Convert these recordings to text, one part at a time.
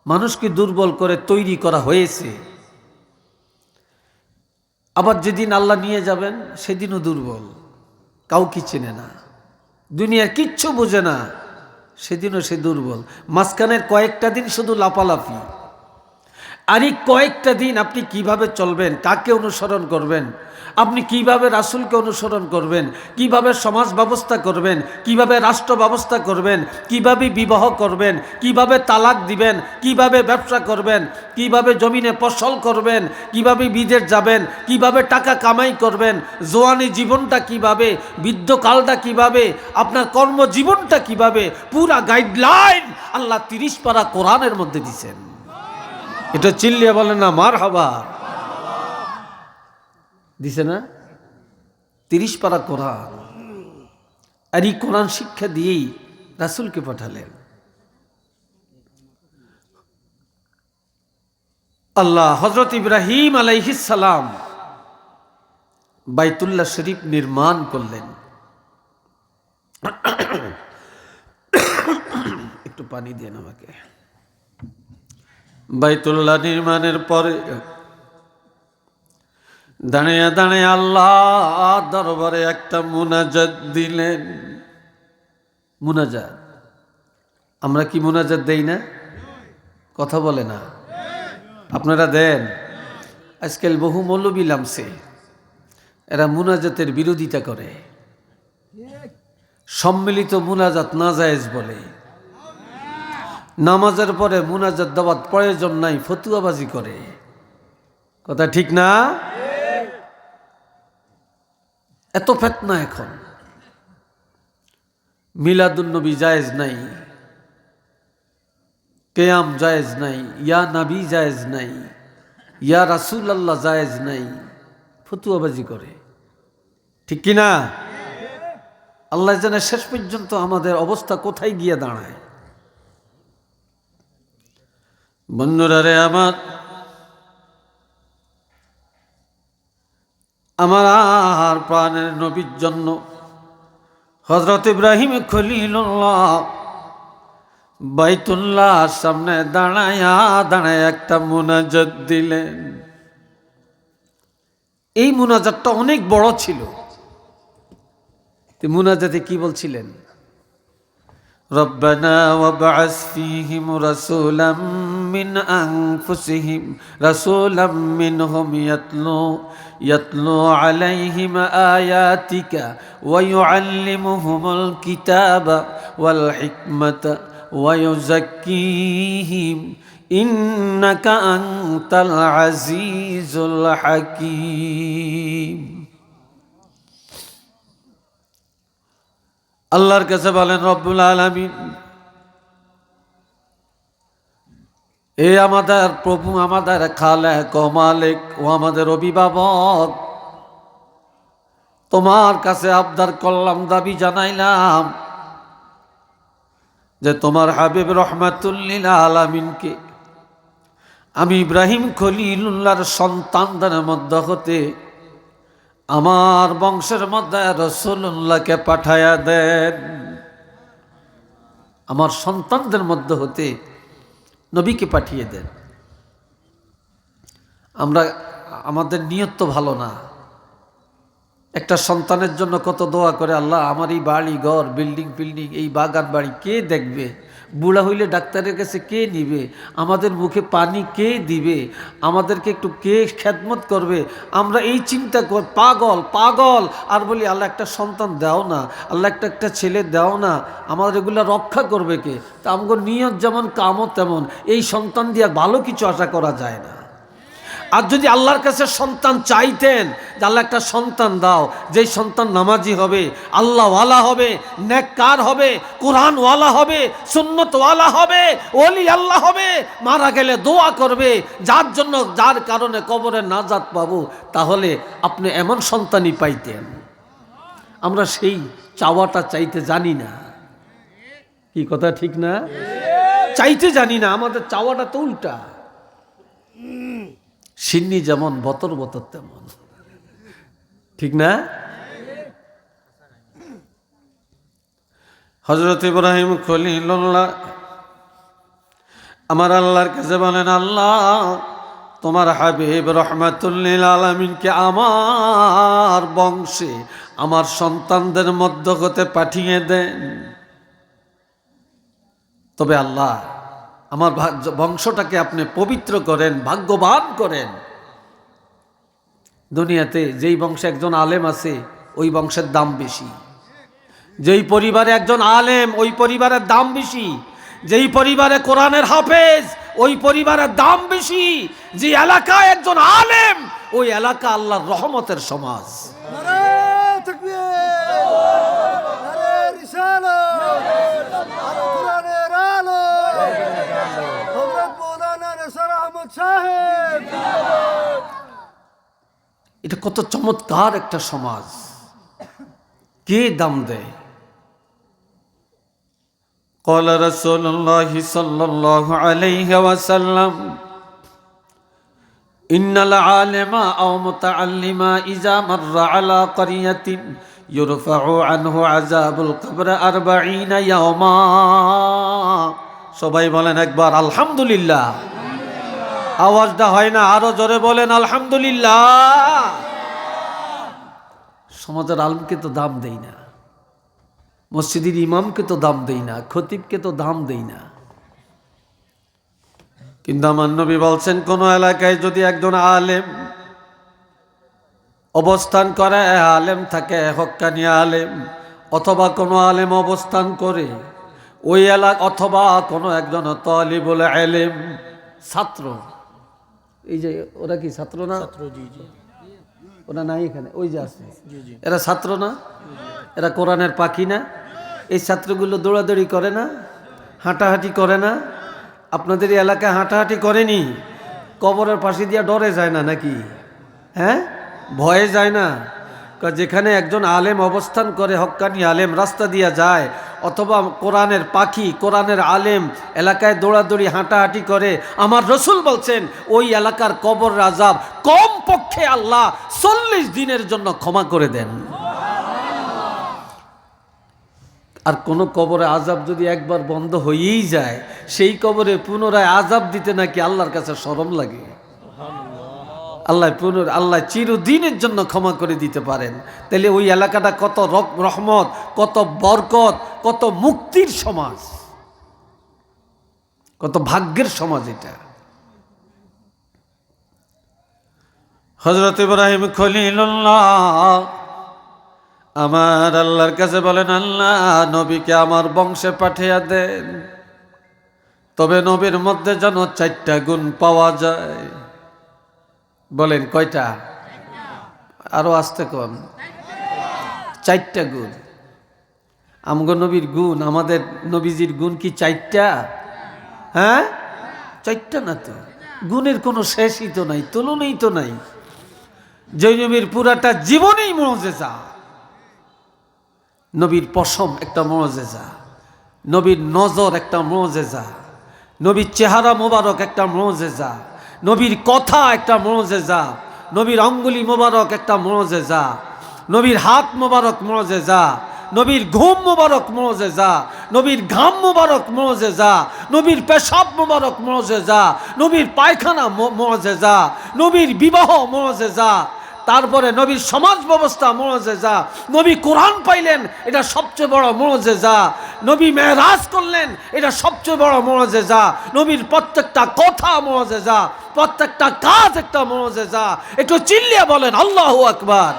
মানুষকে দুর্বল করে তৈরি করা হয়েছে। আবার যেদিন আল্লাহ নিয়ে যাবেন সেদিনও দুর্বল, কাউকে চেনে না, দুনিয়ার কিচ্ছু বোঝে না, সেদিনও সে দুর্বল। মাঝখানের কয়েকটা দিন শুধু লাফালাফি। আর এই কয়েকটা দিন আপনি কিভাবে চলবেন, কাকে অনুসরণ করবেন, আপনি কিভাবে রাসূলকে অনুসরণ করবেন, কিভাবে সমাজ ব্যবস্থা করবেন, কিভাবে রাষ্ট্র ব্যবস্থা করবেন, কিভাবে বিবাহ করবেন, কিভাবে তালাক দিবেন, কিভাবে ব্যবসা করবেন, কিভাবে জমিনে ফসল করবেন, কিভাবে বিদেশ যাবেন, কিভাবে টাকা কামাই করবেন, জোয়ানি জীবনটা কিভাবে, বৃদ্ধকালটা কিভাবে, আপনার কর্মজীবনটা কিভাবে, পুরা গাইডলাইন আল্লাহ 30 পারা কোরআনের মধ্যে দিয়েছেন। এটা চিল্লিয়ে বলেন না মারহাবা। দিছে না 30 পারা কোরআন। আর এই কোরআন শিক্ষা দিয়েই রাসূলকে পাঠালেন। আল্লাহ হযরত ইব্রাহিম আলাইহিস সালাম বাইতুল্লাহ শরীফ নির্মাণ করলেন। একটু পানি দেন আমাকে। বাইতুল্লাহ নির্মাণের পরে দাঁড়িয়ে দাঁড়িয়ে আল্লাহ দরবারে একটা মুনাজাত দিলেন। মুনাজাত, আমরা কি মুনাজাত দেই না? কথা বলে না, আপনারা দেন? আজকাল বহু মৌলবী নামছে, এরা মুনাজাতের বিরোধিতা করে, সম্মিলিত মুনাজাত নাজায়েজ বলে, নামাজের পরে মুনাজাত দেওয়ার প্রয়োজন নাই, ফতুয়াবাজি করে। কথা ঠিক না? এত ফিতনা এখন। মিলাদুন নবী জায়েজ নাই, কিয়াম জায়েজ নাই, ইয়া নবী জায়েজ নাই, ইয়া রাসূলুল্লাহ জায়েজ নাই, ফতুয়াবাজি করে। ঠিক কি না? আল্লাহ জানে শেষ পর্যন্ত আমাদের অবস্থা কোথায় গিয়ে দাঁড়ায়। বন্ধুরা রে আমার আর প্রাণের নবীর জন্য হযরত ইব্রাহিম খলিলুল্লাহ বাইতুল্লাহ সামনে দাঁড়ায় একটা মুনাজাত দিলেন। এই মুনাজাতটা অনেক বড় ছিল। মুনাজাতে কি বলছিলেন? রব্বানা ওয়াবআস ফীহিম রাসূলাম মিন আনফুসিহিম রাসূলাম মিনহুম ইয়াতলু আলাইহিম আয়াতিকা ওয়া ইউআল্লিমুহুমুল কিতাবা ওয়াল হিকমাতা ওয়া ইউযাক্কিহিম ইন্নাকা আনতাল আজিজুল হাকীম। আল্লাহর কাছে বলেন, রব্বুল আলামিন, এ আমাদের প্রভু, আমাদের খালেক ও মালিক ও আমাদের অভিভাবক, তোমার কাছে আবদার করলাম, দাবি জানাইলাম যে তোমার হাবিব রাহমাতুল লিল আলামিনকে আমি ইব্রাহিম খলিলুল্লাহর সন্তানদের মধ্যে হতে আমার বংশের মধ্যে রাসূলুল্লাহকে পাঠায়া দেন। আমার সন্তানদের মধ্যে হতে নবীকে পাঠিয়ে দেন। আমাদের নিয়ত তো ভালো না। একটা সন্তানের জন্য কত দোয়া করে, আল্লাহ আমার এই বাড়ি ঘর বিল্ডিং এই বাগান বাড়ি কে দেখবে, বুড়া হইলে ডাক্তারের কাছে কে নিবে, আমাদের মুখে পানি কে দিবে, আমাদেরকে একটু কে খেদমত করবে, আমরা এই চিন্তা কর পাগল আর বলি আল্লাহ একটা সন্তান দাও না, আল্লাহ একটা ছেলে দাও না, আমাদের এগুলো রক্ষা করবে কে? তা আমাদের নিয়ত যেমন কামও তেমন। এই সন্তান দিয়ে ভালো কিছু আশা করা যায় না। আর যদি আল্লাহর কাছে সন্তান চাইতেন যে আল্লাহ একটা সন্তান দাও, যেই সন্তান নামাজি হবে, আল্লাহওয়ালা হবে, নেককার হবে, কোরআনওয়ালা হবে, সুন্নতওয়ালা হবে, ওলি আল্লাহ হবে, মারা গেলে দোয়া করবে, যার কারণে কবরে নাজাত পাবো, তাহলে আপনি এমন সন্তানই পাইতেন। আমরা সেই চাওয়াটা চাইতে জানি না। কি কথা ঠিক না? চাইতে জানি না, আমাদের চাওয়াটা তো উল্টা। সিন্নি যেমন বতর তেমন, ঠিক না? হযরত ইব্রাহিম খলিলুল্লাহ আমার আল্লাহর কাছে বলেন, আল্লাহ তোমার হাবিব রহমাতুল লিল আলামিনকে আমার বংশে আমার সন্তানদের মধ্য হতে পাঠিয়ে দেন। তবে আল্লাহ আমার বংশটাকে আপনি পবিত্র করেন, ভাগ্যবান করেন। দুনিয়াতে যেই বংশে একজন আলেম আছে ওই বংশের দাম বেশি, যেই পরিবারে একজন আলেম ওই পরিবারের দাম বেশি, যেই পরিবারে কোরআনের হাফেজ ওই পরিবারের দাম বেশি, যে এলাকায় একজন আলেম ওই এলাকা আল্লাহর রহমতের সমাজ। এটা কত চমৎকার একটা সমাজ, কে দাম দেয়? قال رسول الله صلى الله عليه وسلم إن العالم أو متعلم إذا مر على قرية يرفع عنه عذاب القبر 40 يوما। সবাই বলেন একবার আলহামদুলিল্লাহ। আওয়াজটা হয় না, আরো জোরে বলেন আলহামদুলিল্লাহ। সমাজের আলেমকে তো দাম দেই না, মসজিদের ইমামকে তো দাম দেই না, খতিবকে তো দাম দেই না। কিন্তু আমার নবী বলছেন, কোন এলাকায় যদি একজন আলেম অবস্থান করে, আলেম থাকে হক্কানি আলেম, অথবা কোনো আলেম অবস্থান করে ওই এলাকা, অথবা কোনো একজন তালিবুল ইলম ছাত্র, এই যে ওরা কি ছাত্র না? ওরা নাই এখানে, ওই যে আছে, এরা ছাত্র না? এরা কোরআনের পাখি না? এই ছাত্রগুলো দৌড়াদৌড়ি করে না, হাঁটাহাঁটি করে না? আপনাদের এলাকায় হাঁটাহাঁটি করেনি? কবরের পাশে দিয়া ডরে যায় না নাকি? হ্যাঁ, ভয়ে যায় না? যেখানে একজন আলেম অবস্থান করে, হক্কানি আলেম রাস্তা দিয়া যায়, অথবা কোরআনের পাখি, কোরআনের আলেম এলাকায় দৌড়াদৌড়ি হাঁটাহাঁটি করে, আমার রসুল বলছেন ওই এলাকার কবর আযাব কম পক্ষে আল্লাহ 40 দিনের জন্য ক্ষমা করে দেন। আর কোন কবরে আযাব যদি একবার বন্ধ হয়েই যায়, সেই কবরে পুনরায় আযাব দিতে নাকি আল্লাহর কাছে শরম লাগে। আল্লাহ চিরদিনের জন্য ক্ষমা করে দিতে পারেন। তাহলে ওই এলাকাটা কত রহমত, কত বরকত, কত মুক্তির সমাজ, কত ভাগ্যের সমাজ এটা। হযরত ইব্রাহিম খলিলুল্লাহ আমার আল্লাহর কাছে বলেন, আল্লাহ নবীকে আমার বংশে পাঠিয়ে দেন, তবে নবীর মধ্যে যেন 4টা গুণ পাওয়া যায়। বলেন কয়টা? আরো আসতে কন। 4টা গুণ। আমগো নবীর গুণ, আমাদের নবীজির গুণ কি 4টা? হ্যাঁ, 4টা না তো, গুণের কোনো শেষই তো নাই, তুলনাই তো নাই। যে নবীর পুরাটা জীবনেই মুজিজা। নবীর পশম একটা মুজিজা, নবীর নজর একটা মুজিজা, নবীর চেহারা মোবারক একটা মুজিজা, নবীর কথা একটা মুজিজা, নবীর আঙ্গুলি মোবারক একটা মুজিজা, নবীর হাত মোবারক মুজিজা, নবীর ঘুম মোবারক মুজিজা, নবীর ঘাম মোবারক মুজিজা, নবীর পেশাব মোবারক মুজিজা, নবীর পায়খানা মুজিজা, নবীর বিবাহ মুজিজা, তারপরে নবীর সমাজ ব্যবস্থা মুজিজা, নবী কোরআন পাইলেন এটা সবচেয়ে বড় মুজিজা, নবী মেরাজ করলেন এটা সবচেয়ে বড় মুজিজা, নবীর প্রত্যেকটা কথা মুজিজা, প্রত্যেকটা কাজ একটা মুজিজা। একটু চিল্লিয়ে বলেন আল্লাহু আকবার।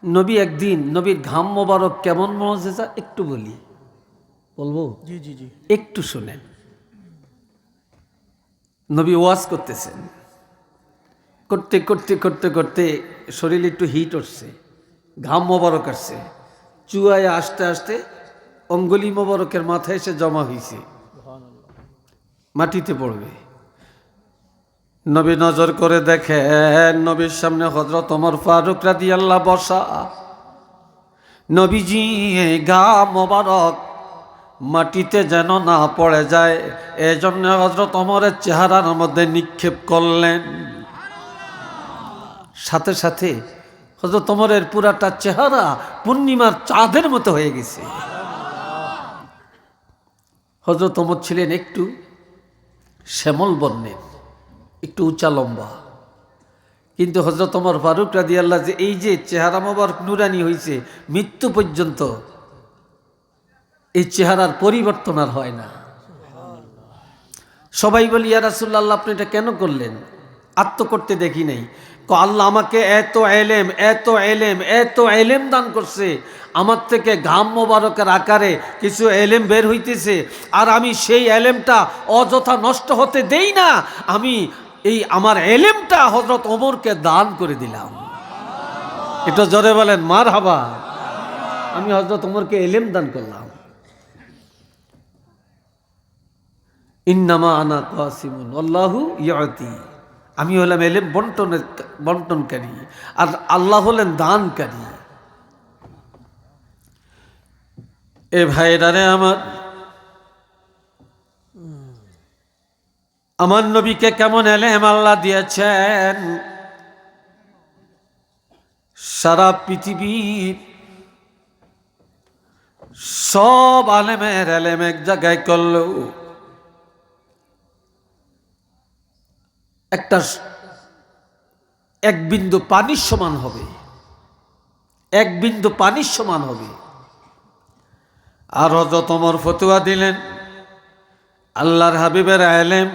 নবী একদিন, নবীর ঘাম মোবারক কেমন মুজিজা একটু বলবো? জি জি জি, একটু শুনেন। নবী ওয়াজ করতেছেন, করতে করতে করতে করতে শরীরে একটু হিট উঠছে, ঘাম মোবারক আসছে, চুয়ায় আসতে আসতে অঙ্গুলি মোবারকের মাথায় এসে জমা হয়েছে, মাটিতে পড়বে। নবী নজর করে দেখেন নবীর সামনে হযরত ওমর ফারুক রাদিয়াল্লাহু বসা। নবীজি গা মোবারক মাটিতে যেন না পড়ে যায়, এজন্য হযরত ওমরের চেহারার মধ্যে নিক্ষেপ করলেন। সাথে সাথে হযরত ওমরের পুরাটা চেহারা পূর্ণিমার চাঁদের মতো হয়ে গেছে। হযরত ওমর ছিলেন একটু শ্যামল বর্ণের, একটু উঁচা লম্বা, কিন্তু হযরত ওমর ফারুক রাদিয়াল্লাহু যে এই যে চেহারা মোবারক নুরানি হয়েছে, মৃত্যু পর্যন্ত এই চেহারার পরিবর্তন আর হয় না। সবাই বলি, ইয়া রাসূলুল্লাহ আপনি এটা কেন করলেন? আত্ম করতে দেখি নাই। আল্লাহ আমাকে এত এলেম এত এলেম এত এলেম দান করছে, আমার থেকে ঘাম মোবারকের আকারে কিছু এলেম বের হইতেছে, আর আমি সেই এলেমটা অযথা নষ্ট হতে দেই না। আমি এই আমার এলেমটা হযরত ওমরকে দান করে দিলাম। এটা জোরে বলেন মারহাবা। আমি হযরত ওমরকে এলেম দান করলাম। ইন্নামা আনা কাসিমুন আল্লাহু ইয়াতি, আমি হলাম এলেম বন্টনকারী, আর আল্লাহ হলেন দানকারী। এ ভাইরারে আমার নবীকে কেমন এলেম আল্লাহ দিয়েছেন। সারা পৃথিবীর সব আলেমের এলেম এক জায়গায় করলেও একটা এক বিন্দু পানির সমান হবে, এক বিন্দু পানির সমান হবে। আর হযরত ওমর ফতোয়া দিলেন, আল্লাহর হাবিবের এলেম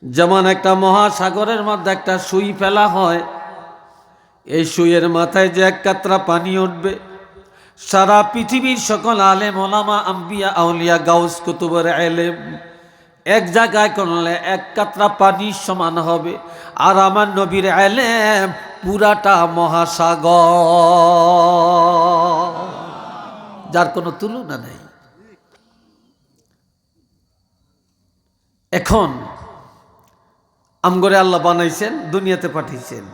যেমন একটা মহাসাগরের মধ্যে একটা সুই ফেলা হয়, এই সুইয়ের মাথায় যে এক কাতরা পানি উঠবে, সারা পৃথিবীর সকল আলেম ওলামা আম্বিয়া আউলিয়া গাউস কুতুবের এলেম এক জায়গায় করলে এক কাতরা পানির সমান হবে। আর আমার নবীর এলেম পুরাটা মহাসাগর, যার কোনো তুলনা নেই। এখন আমগরে আল্লাহ বানাইছেন, দুনিয়াতে পাঠিয়েছেন,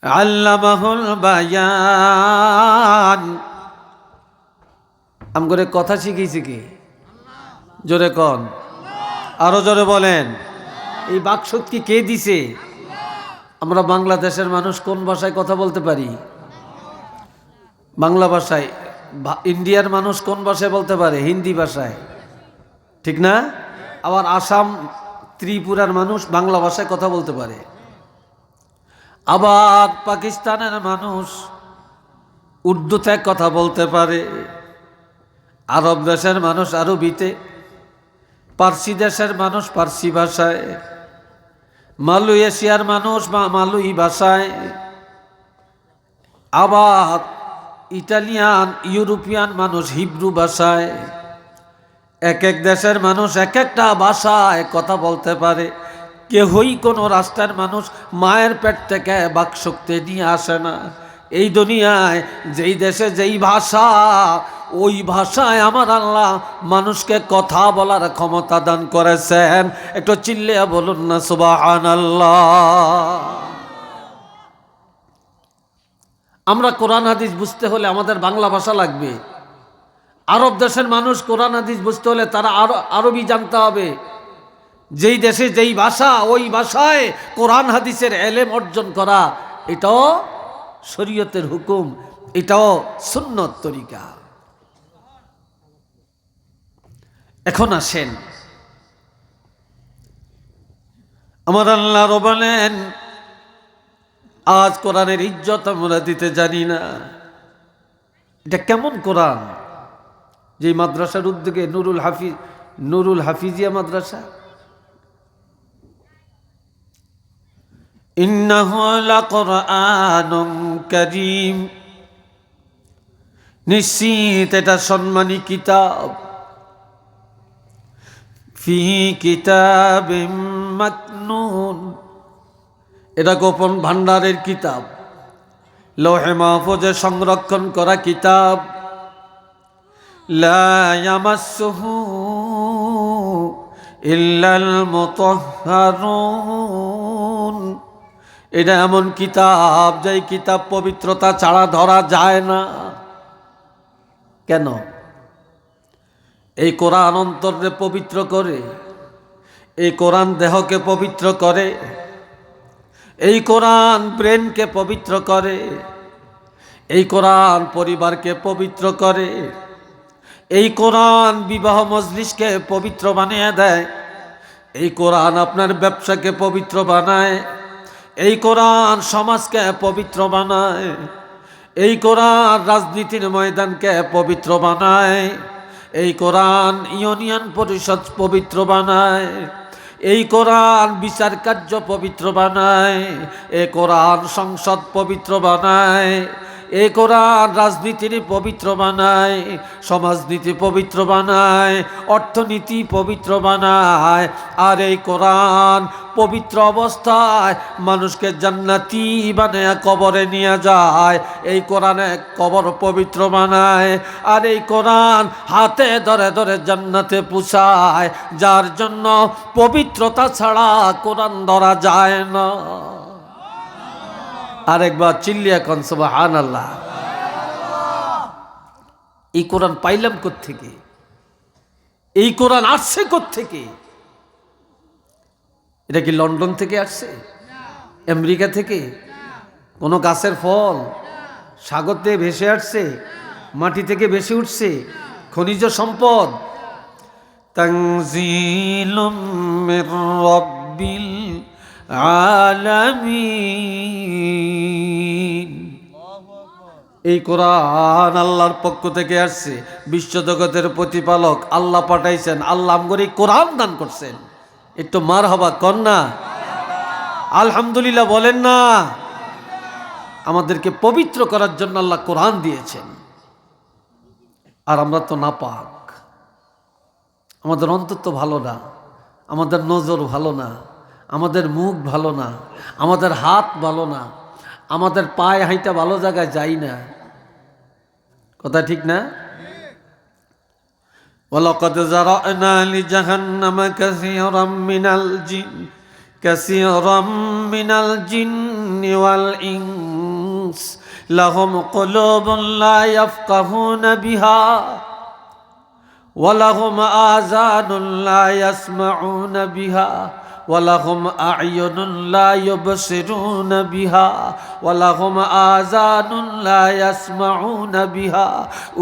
আল্লামাহুল বায়ান। আমগরে কথা শিখিয়েছে কি? জোরে কন, আরো জোরে বলেন। এই বাকশক্তি কে দিছে? আমরা বাংলাদেশের মানুষ কোন ভাষায় কথা বলতে পারি? বাংলা ভাষায়। ইন্ডিয়ার মানুষ কোন ভাষায় বলতে পারে? হিন্দি ভাষায়, ঠিক না? আবার আসাম ত্রিপুরার মানুষ বাংলা ভাষায় কথা বলতে পারে। আবার পাকিস্তানের মানুষ উর্দুতে কথা বলতে পারে, আরব দেশের মানুষ আরবিতে, পার্সি দেশের মানুষ পার্সি ভাষায়, মালয়েশিয়ার মানুষ মালয়ী ভাষায়, আবার ইটালিয়ান ইউরোপিয়ান মানুষ হিব্রু ভাষায়। এক এক দেশের মানুষ এক একটা ভাষায় কথা বলতে পারে। কেহই কোনো রাষ্ট্রের মানুষ মায়ের পেট থেকে বাকশক্তি নিয়ে আসে না। এই দুনিয়ায় যেই দেশে যেই ভাষা, ওই ভাষায় আমার আল্লাহ মানুষকে কথা বলার ক্ষমতা দান করেছেন। একটু চিল্লিয়া বলুন না সুবহানাল্লাহ। আমরা কোরআন হাদিস বুঝতে হলে আমাদের বাংলা ভাষা লাগবে। আরব দেশের মানুষ কোরআন হাদিস বুঝতে হলে তারা আরবি জানতে হবে। যেই দেশে যেই ভাষা, ওই ভাষায় কোরআন হাদিসের এলেম অর্জন করা, এটাও শরীয়তের হুকুম, এটাও সুন্নত তরিকা। এখন আসেন, আমার আল্লাহ বলেন, আজ কোরআনের ইজ্জত আমরা দিতে জানি না। এটা কেমন কোরআন? যে মাদ্রাসার উদ্যোগে নুরুল হাফিজিয়া মাদ্রাসা, ইন্নাহু লাকুরআনুন কারীম, নিশ্চিত এটা সম্মানী কিতাব। ফি কিতাবিম মাকনুন, এটা গোপন ভান্ডারের কিতাব, লৌহে মাহফুজে সংরক্ষণ করা কিতাব। লা ইয়ামাসসুহু ইল্লাল মুতাহহারুন, এটা এমন কিতাব যেই কিতাব পবিত্রতা ছাড়া ধরা যায় না। কেন? এই কোরআন অন্তরকে পবিত্র করে, এই কোরআন দেহকে পবিত্র করে, এই কোরআন ব্রেনকে পবিত্র করে, এই কোরআন পরিবারকে পবিত্র করে, এই কোরআন বিবাহ মজলিসকে পবিত্র বানিয়ে দেয়, এই কোরআন আপনার ব্যবসাকে পবিত্র বানায়, এই কোরআন সমাজকে পবিত্র বানায়, এই কোরআন রাজনীতির ময়দানকে পবিত্র বানায়, এই কোরআন ইউনিয়ন পরিষদ পবিত্র বানায়, এই কোরআন বিচার কার্য পবিত্র বানায়, এই কোরআন সংসদ পবিত্র বানায়, এই কোরআন রাজনীতির পবিত্র বানায়, সমাজনীতি পবিত্র বানায়, অর্থনীতি পবিত্র বানায়। আর এই কোরআন পবিত্র অবস্থায় মানুষকে জান্নাতি বানায় কবরে নিয়ে যায়। এই কোরআনে কবর পবিত্র বানায়, আর এই কোরআন হাতে ধরে ধরে জান্নাতে পৌঁছায়, যার জন্য পবিত্রতা ছাড়া কোরআন ধরা যায় না। আরেকবার চিল্লিয়া কোন সুবহানাল্লাহ। এই কোরআন পাইলাম কোত্থেকে? এই কোরআন আসছে কোত্থেকে? এটা কি লন্ডন থেকে আসছে? আমেরিকা থেকে? কোনো গাছের ফল? সাগর থেকে ভেসে আসছে? মাটি থেকে ভেসে উঠছে? খনিজ সম্পদ? তানজিলুম মির রাব্বিল আলামিন। এই কোরআন আল্লাহর পক্ষ থেকে আসছে, বিশ্বজগতের প্রতিপালক আল্লাহ পাঠাইছেন, আল্লাহ আমগরে কোরআন দান করছেন। একটু মারহাবা কর না, আলহামদুলিল্লাহ বলেন না। আমাদেরকে পবিত্র করার জন্য আল্লাহ কোরআন দিয়েছেন। আর আমরা তো নাপাক, আমাদের অন্তর তো ভালো না, আমাদের নজর ভালো না, আমাদের মুখ ভালো না, আমাদের হাত ভালো না, আমাদের পায়ে হাইটা ভালো জায়গায় যাই না। কথা ঠিক না? ওয়ালাকাদ যারানা লিজাহান্নামা কাসীরাম মিনাল জিন্নি ওয়াল ইনস লাহুম কুলুবুন লা ইয়াফকাহুনা বিহা ওয়ালাহুম আযানুন লা ইয়াসমাউনা বিহা ওয়ালাহুম আ'য়ুনুন লা ইউবসিরুনা বিহা ওয়ালাহুম আযানুন লা ইয়াসমাউনা বিহা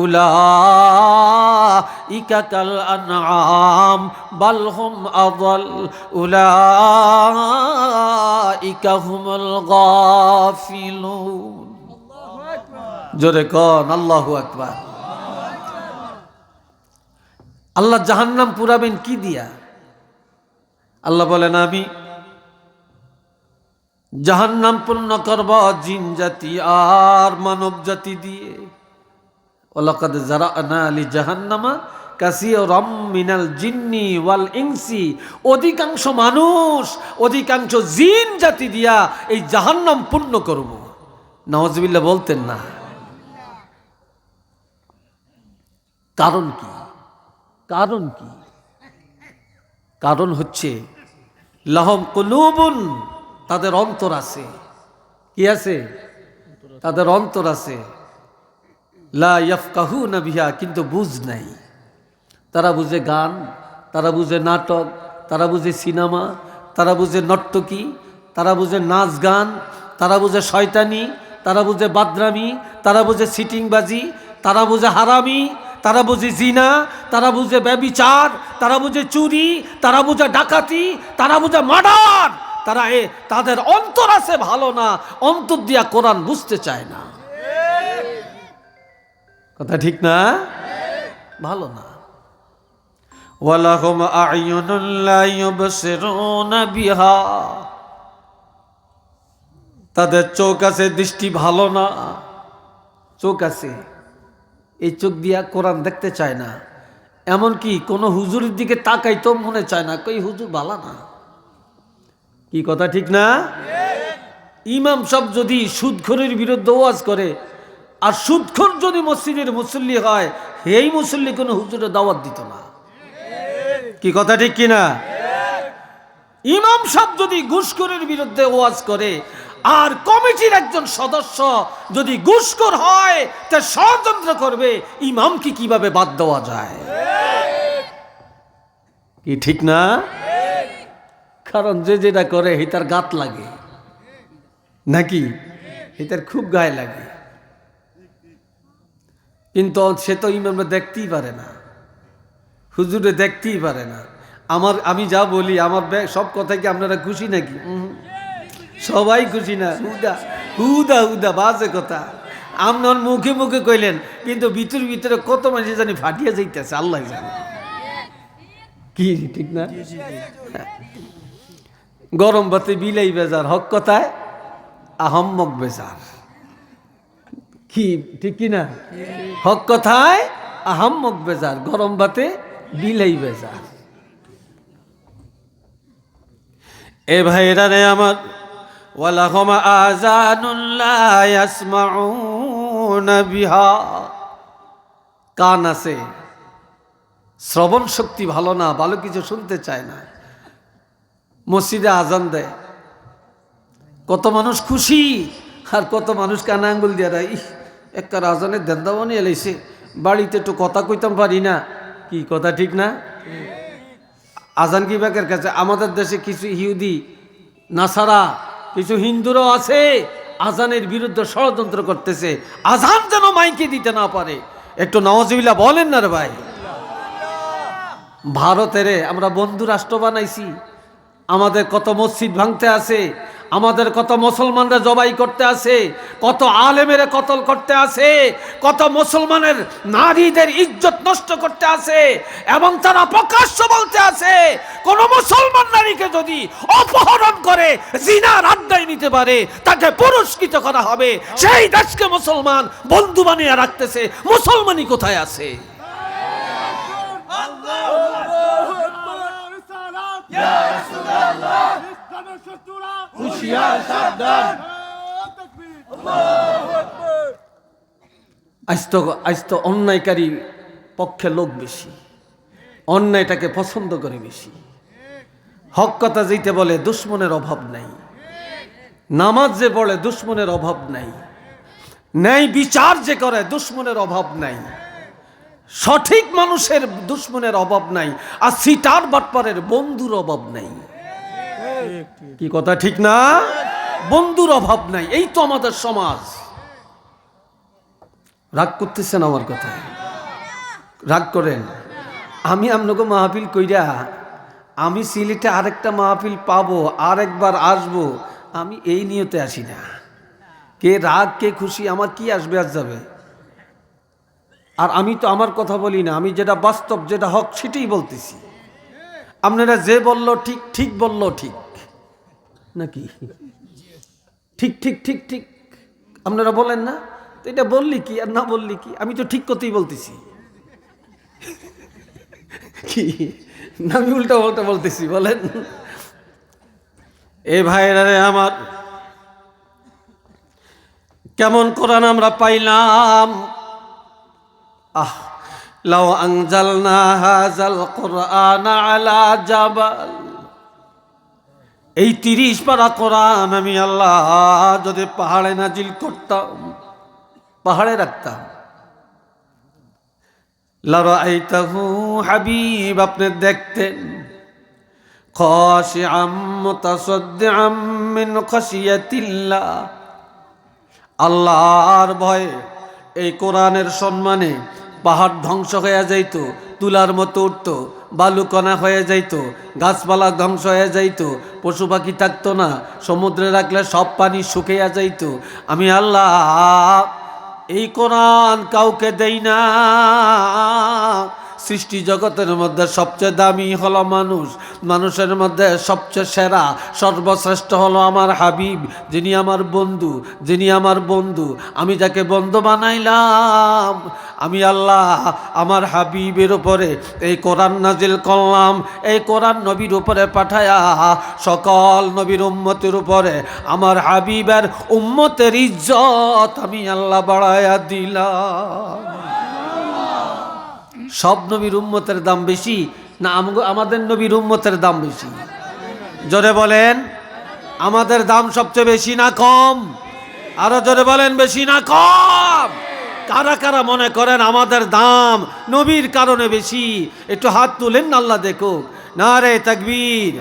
উলাইকা কাল আনআম বাল হুম আযাল উলাইকা হুমুল গাফিলুন। জোরে কোন আল্লাহু আকবার। আল্লাহ জাহান্নাম পুরাবেন কি দিয়া? আল্লাহ বলেন আমি জাহান্নাম পূর্ণ করব জিন জাতি আর মানব জাতি দিয়ে। ওয়ালাকাদ যারানা লিজাহান্নামা কাসীরাম মিনাল জিন্নি ওয়াল ইনসি, অধিকাংশ মানুষ অধিকাংশ জিন জাতি দিয়া এই জাহান্নাম পূর্ণ করব। নাউজুবিল্লাহ বলতেন না? কারণ কি? কারণ কি? কারণ হচ্ছে লাহুম কুলুবুন, তাদের অন্তর আছে। কি আছে? তাদের অন্তর আছে। লা ইয়াফকাহুনা বিহা, কিন্তু বুঝ নাই। তারা বুঝে গান, তারা বুঝে নাটক, তারা বুঝে সিনেমা, তারা বুঝে নর্তকী, তারা বুঝে নাচ গান, তারা বুঝে শয়তানি, তারা বুঝে বাদরামি, তারা বুঝে সিটিংবাজি, তারা বুঝে হারামি, তারা বুঝে জিনা, তারা বুঝে ব্যভিচার, তারা বুঝে চুরি, তারা বুঝে ডাকাতি, তারা বুঝে মার্ডার। তাদের অন্তর আছে ভালো না, অন্তর দিয়া কোরআন বুঝতে চায় না। কথা ঠিক না? ভালো না। ওয়ালাহুম আ'য়ুনুন লা ইউবসিরুনা বিহা, তাদের চোখ আছে, দৃষ্টি ভালো না। চোখ আছে, এই চোখ দিয়া কোরআন দেখতে চায় না। এমনকি কোনো হুজুরের দিকে তাকাইতো মনে চায় না, কই হুজুর ভালো না। কি কথা ঠিক না? ইমাম সাহেব যদি সুদখোরের বিরুদ্ধে ওয়াজ করে, আর সুদখোর যদি মসজিদের মুসল্লি হয়, এই মুসল্লি কোনো হুজুরের দাওয়াত দিত না। কি কথা ঠিক কিনা? ইমাম সাহেব যদি ঘুষখোরের বিরুদ্ধে ওয়াজ করে, আর কমিটির একজন সদস্য যদি ঘুষখোর হয় তা ষড়যন্ত্র করবে ইমামকে কিভাবে বাদ দেওয়া যায়? কি ঠিক না? কারণ যে যেটা করে হিতার গাত লাগে নাকি, হিতার খুব গায়ে লাগে, কিন্তু সে তো ইমামরা দেখতেই পারে না, হুজুরে দেখতেই পারে না। আমি যা বলি আমার সব কথা কি আপনারা খুশি নাকি? সবাই খুশি না, হুদা হুদা হুদা বাজে কথা আপনার মুখে মুখে কইলেন, কিন্তু ভিতরে ভিতরে কত মানুষ জানি ফাটিয়ে যাইতেছে, আল্লাহ জানে। কি ঠিক না? গরম ভাতে বিলাই বেজার, হক কথায় আহম্মক বেজার। কি ঠিক কি না? হক কথায় আহম্মক বেজার, গরম ভাতে বিলাই বেজার। এ ভাইরা রে আমার, ওয়ালাহুম আযানুন লা ইয়াসমাউনা বিহা, কান আছে, শ্রবণ শক্তি ভালো না, ভালো কিছু শুনতে চায় না। মসজিদে আজান দেয়, কত মানুষ খুশি, আর কত মানুষ কানে আঙ্গুল দিয়ে দেয়, একটা আজানের দেন্দাবনি এলাইছে, বাড়িতে একটু কথা কইতাম পারি না। কি কথা ঠিক না? আজান কি বেকের কাছে? আমাদের দেশে কিছু ইহুদি নাসারা, কিছু হিন্দুরাও আছে, আজানের বিরুদ্ধে ষড়যন্ত্র করতেছে, আজান যেন মাইকে দিতে না পারে। একটু নওয়াজবিল্লাহ বলেন না রে ভাই। ভারতের আমরা বন্ধু রাষ্ট্র বানাইছি, আমাদের কত মসজিদ ভাঙতে আছে, আমাদের কত মুসলমানরা জবাই করতে আছে, কত আলেমের কতল করতে আছে, কত মুসলমানের নারীদের ইজ্জত নষ্ট করতে আছে, এবং তারা প্রকাশ্য বলতে আছে কোন মুসলমান নারীকে যদি অপহরণ করে জিনার আড্ডায় নিতে পারে তাকে পুরস্কৃত করা হবে। সেই দেশকে মুসলমান বন্ধু বানিয়ে রাখতেছে, মুসলমানই কোথায় আছে? আজ তো অন্যায়কারী পক্ষে লোক বেশি, অন্যায়টাকে পছন্দ করে বেশি। হক কথা যেতে বলে দুশ্মনের অভাব নাই, নামাজ যে পড়ে দুশ্মনের অভাব নাই, ন্যায় বিচার যে করে দুশ্মনের অভাব নাই, সঠিক মানুষের দুশ্মনের অভাব নাই, আর সিটার বাটপারের বন্ধুর অভাব নাই। কি কথা ঠিক না? বন্ধুর অভাব নাই। এই তো আমাদের সমাজ। রাগ করতেছেন আমার কথায়? রাগ করেন? আমি আপনাকে মাহফিল কইরা আমি সিলেটে আরেকটা মাহফিল পাবো, আরেকবার আসবো, আমি এই নিয়তে আসি না। কে রাগ কে খুশি আমার কি আসবে আর যাবে। আর আমি তো আমার কথা বলি না, আমি যেটা বাস্তব যেটা হক সেটাই বলতেছি। আপনারা যে বলল ঠিক, ঠিক বলল ঠিক নাকি? ঠিক ঠিক ঠিক ঠিক আপনারা বলেন না? তো এটা বললি কি আর না বললি কি, আমি তো ঠিক কথাই বলতেছি। কি না আমি উল্টা উল্টা বলতেছি বলেন? এ ভাইরা রে আমার, কেমন কোরআন আমরা পাইলাম। লাউ আনজালনা হাযাল কুরআন আলা জাবাল, এই 30 পারা কোরআন আমি আল্লাহ যদি পাহাড়ে নাজিল করতাম, পাহাড়ে রাখতাম, লারাআইতাহু হাবিব, আপনি দেখতেন, খাশিআম মুতাসাদ্দিআম মিন খাশিয়াতিল্লাহ, আল্লাহর ভয়ে এই কোরআনের সম্মানে পাহাড় ধ্বংস হয়ে যাইত, তুলার মতো উঠত, বালুকণা হয়ে যাইত, গাছপালা ধ্বংস হয়ে যাইত, পশু পাখি থাকতো না, সমুদ্রে রাখলে সব পানি শুকিয়ে যাইত। আমি আল্লাহ এই কোরআন কাউকে দেই না। সৃষ্টি জগতের মধ্যে সবচেয়ে দামি হলো মানুষ, মানুষের মধ্যে সবচেয়ে সেরা সর্বশ্রেষ্ঠ হলো আমার হাবিব, যিনি আমার বন্ধু, যিনি আমার বন্ধু। আমি যাকে বন্ধু বানাইলাম, আমি আল্লাহ আমার হাবিবের উপরে এই কোরআন নাজিল করলাম। এই কোরআন নবীর উপরে পাঠায়া সকল নবীর উম্মতের উপরে আমার হাবিবের উম্মতের ইজ্জত আমি আল্লাহ বাড়ায়া দিলাম। সব নবীর উম্মতের দাম বেশি না আমাদের নবীর উম্মতের দাম বেশি? জোরে বলেন। আমাদের দাম সবচেয়ে বেশি না কম? আরো জোরে বলেন, বেশি না কম? কারা কারা মনে করেন আমাদের দাম নবীর কারণে বেশি? একটু হাত তুলেন, আল্লাহ দেখুক। নারে তাকবীর।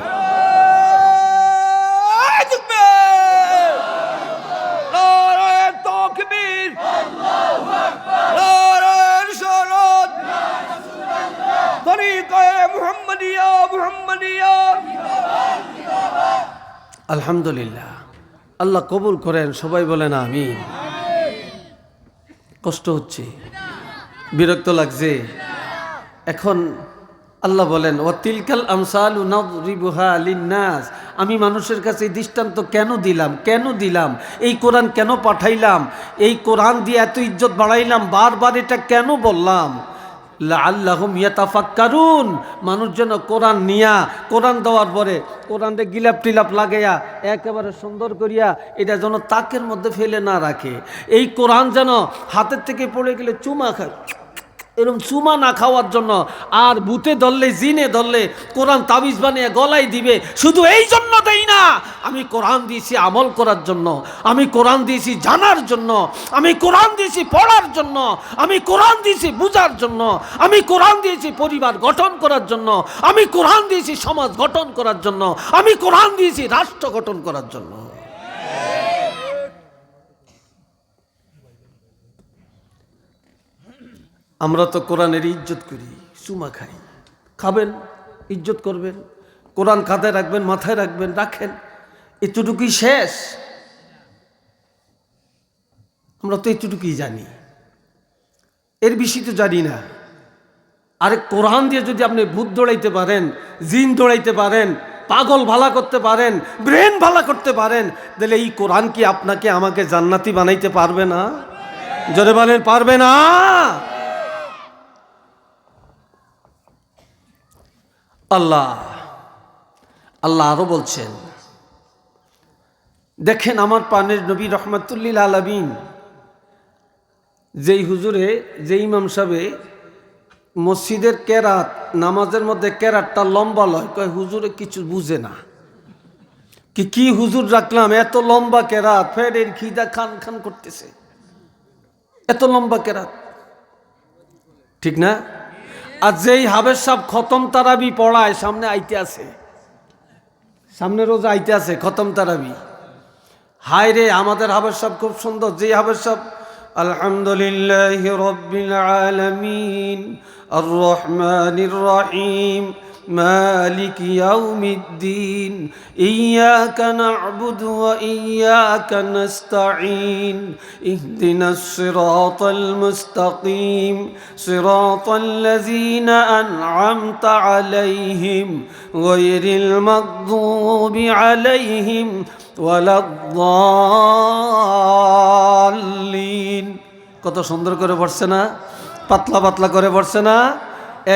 আলহামদুলিল্লাহ, আল্লাহ কবুল করেন। সবাই বলেন আমিন। কষ্ট হচ্ছে, বিরক্ত লাগছে। এখন আল্লাহ বলেন, ওয়াতিলকাল আমসালু নাদরিবুহা লিন্নাস। আমি মানুষের কাছে দৃষ্টান্ত কেন দিলাম? এই কোরআন কেন পাঠাইলাম? এই কোরআন দিয়ে এত ইজ্জত বাড়াইলাম, বারবার এটা কেন বললাম? লাআল্লাহুম ইয়াতাফাক্কারুন। মানুষ যেন কোরআন নিয়া, কোরআন দেওয়ার পরে কোরআনকে গিলাপ টিলাপ লাগাইয়া একেবারে সুন্দর করিয়া এটা যেন তাকের মধ্যে ফেলে না রাখে। এই কোরআন যেন হাতের থেকে পড়ে গেলে চুমা খায়, এরকম চুমা না খাওয়ার জন্য। আর ভূতে ধরলে, জিনে ধরলে কোরআন তাবিজ বানিয়ে গলায় দিবে। শুধু এই জন্য দেই না, আমি কোরআন দিয়েছি আমল করার জন্য, আমি কোরআন দিয়েছি জানার জন্য, আমি কোরআন দিয়েছি পড়ার জন্য, আমি কোরআন দিয়েছি বুঝার জন্য, আমি কোরআন দিয়েছি পরিবার গঠন করার জন্য, আমি কোরআন দিয়েছি সমাজ গঠন করার জন্য, আমি কোরআন দিয়েছি রাষ্ট্র গঠন করার জন্য। আমরা তো কোরআনের ইজ্জত করি, চুমা খাই। খাবেন, ইজ্জত করবেন, কোরআন কাঁধে রাখবেন, মাথায় রাখবেন, রাখেন, এতটুকুই শেষ। আমরা তো এতটুকুই জানি, এর বেশি তো জানি না। আরে কোরআন দিয়ে যদি আপনি ভূত দৌড়াইতে পারেন, জিন দৌড়াইতে পারেন, পাগল ভালা করতে পারেন, ব্রেন ভালা করতে পারেন, তাহলে এই কোরআন কি আপনাকে আমাকে জান্নাতি বানাইতে পারবে না? জোরে বলেন, পারবে না? আল্লাহ আরো বলছেন, দেখেন আমার পানের নবী রহমাতুল্লিল আলামিন, যেই হুজুরে, যে ইমাম সাহেবে মসজিদের কেরাত, নামাজের মধ্যে কেরাতটা লম্বা লয়, কয় হুজুরে কিছু বুঝে না, কি হুজুর রাখলাম এত লম্বা কেরাত, ফের এর খিদা খান খান করতেছে, এত লম্বা কেরাত, ঠিক না? আর যেই হাবের সাহেব খতম তারাবি পড়ায়, সামনে আইতে আছে, সামনে রোজ আইতে আছে খতম তারাবি। হায় রে, আমাদের হাবের সাহেব খুব সুন্দর। যে হাবের সাহেব আলহামদুলিল্লাহি রাব্বিল আলামিন আর রহমানির রহিম مالك يوم الدين إياك نعبد وإياك نستعين اهدنا الصراط المستقيم صراط الذين أنعمت عليهم غير المغضوب عليهم ولا الضالين। কত সুন্দর করে পড়ছে না? পাতলা পাতলা করে পড়ছে না?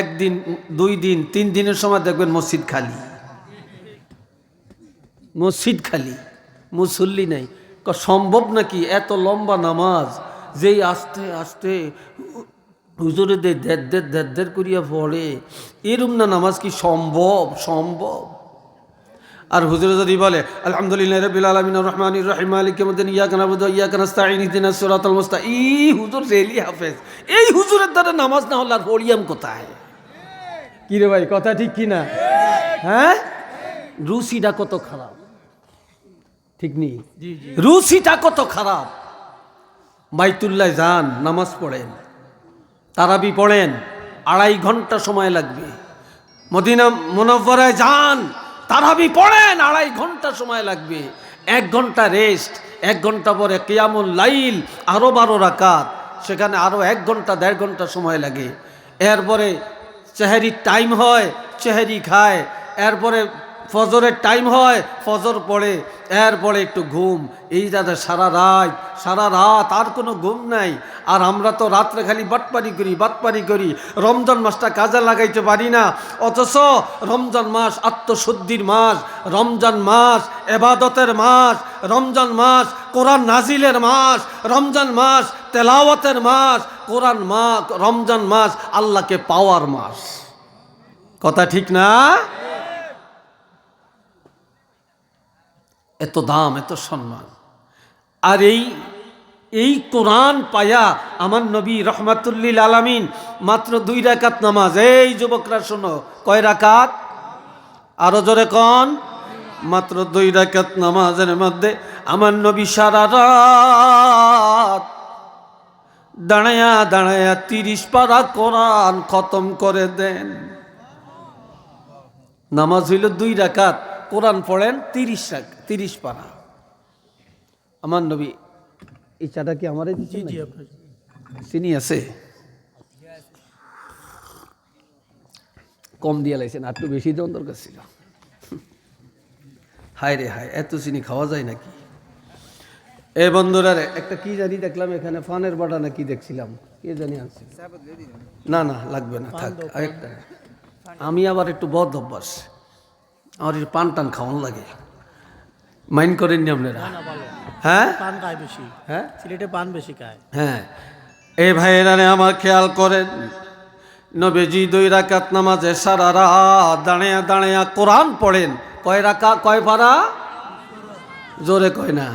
একদিন, 2 দিন, 3 দিনের সময় দেখবেন মসজিদ খালি, মসজিদ খালি, মুসল্লি নাই। সম্ভব নাকি এত লম্বা নামাজ? যেই আস্তে আস্তে হুজুরে দের করিয়া পড়ে, এরম না নামাজ কি সম্ভব? সম্ভব। আর হুজুরে যদি বলে আলহামদুলিল্লাহি রাব্বিল আলামিন আর রহমানির রহিম মালিকি ইয়াউমিদ্দিন ইয়াকা না'বুদু ওয়া ইয়াকা নাস্তাঈন ইহদিনাস সিরাতাল মুস্তাকিম। এই হুজুর জেলি হাফেজ, এই হুজুরের দ্বারা নামাজ না হলে আর পড়িয়াম কোথায়? কি রে ভাই, কথা ঠিক কি না? হ্যাঁ, রুচিটা কত খারাপ, ঠিক নেই? রুচিটা কত খারাপ। বাইতুল্লাহ যান, নামাজ পড়েন, তারাবি পড়েন, 2.5 ঘন্টা সময় লাগবে। মদিনা মুনাওয়ারায় যান, তারাবি পড়েন, 2.5 ঘন্টা সময় লাগবে। 1 ঘন্টা রেস্ট, 1 ঘন্টা পরে কিয়ামুল লাইল, আরো 12 রাকাত, সেখানে আরো 1 ঘন্টা 1.5 ঘন্টা সময় লাগে। এরপরে সেহরির টাইম হয়, সেহরি খায়, এরপরে ফজরের টাইম হয়, ফজর পড়ে, এরপরে একটু ঘুম। এই দাদা সারা রাত আর কোনো ঘুম নাই। আর আমরা তো রাত্রে খালি বাটপারি করি, রমজান মাসটা কাজে লাগাইতে পারি না। অথচ রমজান মাস আত্মশুদ্ধির মাস, রমজান মাস এবাদতের মাস, রমজান মাস কোরআন নাজিলের মাস, রমজান মাস তেলাওয়াতের মাস, কোরআন মাস, রমজান মাস আল্লাহকে পাওয়ার মাস। কথা ঠিক না? এত দাম, এত সম্মান। আর এই কোরআন পায়া আমার নবী রহমাতুল্লিল আলামিন মাত্র 2 রাকাত নামাজ। এই যুবকরা শোনো, কয় রাকাত? আরো জোরে কোন? মাত্র 2 রাকাত নামাজের মধ্যে আমার নবী সারা রাত দাঁড়ায়া দাঁড়ায়া 30 পারা কোরআন খতম করে দেন। নামাজ হইল 2 রাকাত, কোরআন পড়েন 30 পারা। আমার নবী, এই চাটা কি আমারে দিচ্ছেন? চিনি আছে? কম দিয়ে লাইছেন, আর একটু বেশি দেওয়ার দরকার ছিল। হায় রে হায়, এত চিনি খাওয়া যায় নাকি? এ বন্ধুরা রে, একটা কি জানি দেখলাম এখানে, ফানের বাটা না কি দেখছিলাম, কে জানি আনছে। না না লাগবে না, থাক আরেকটা। আমি আবার একটু বদ অভ্যাস, আমার একটু পান টান খাওয়ান লাগে। মাইন্ড করেননি আপনারা? হ্যাঁ, পান খায় বেশি। হ্যাঁ, সিলেটে পান বেশি খায়। হ্যাঁ। এই ভাইয়েরা আমার খেয়াল করেন, নবীজি 2 রাকাত নামাজে সারা রাত দাঁড়ায়া দাঁড়ায়া কোরআন পড়েন। কয় রাকাত, কয় পারা? জোরে কয় না,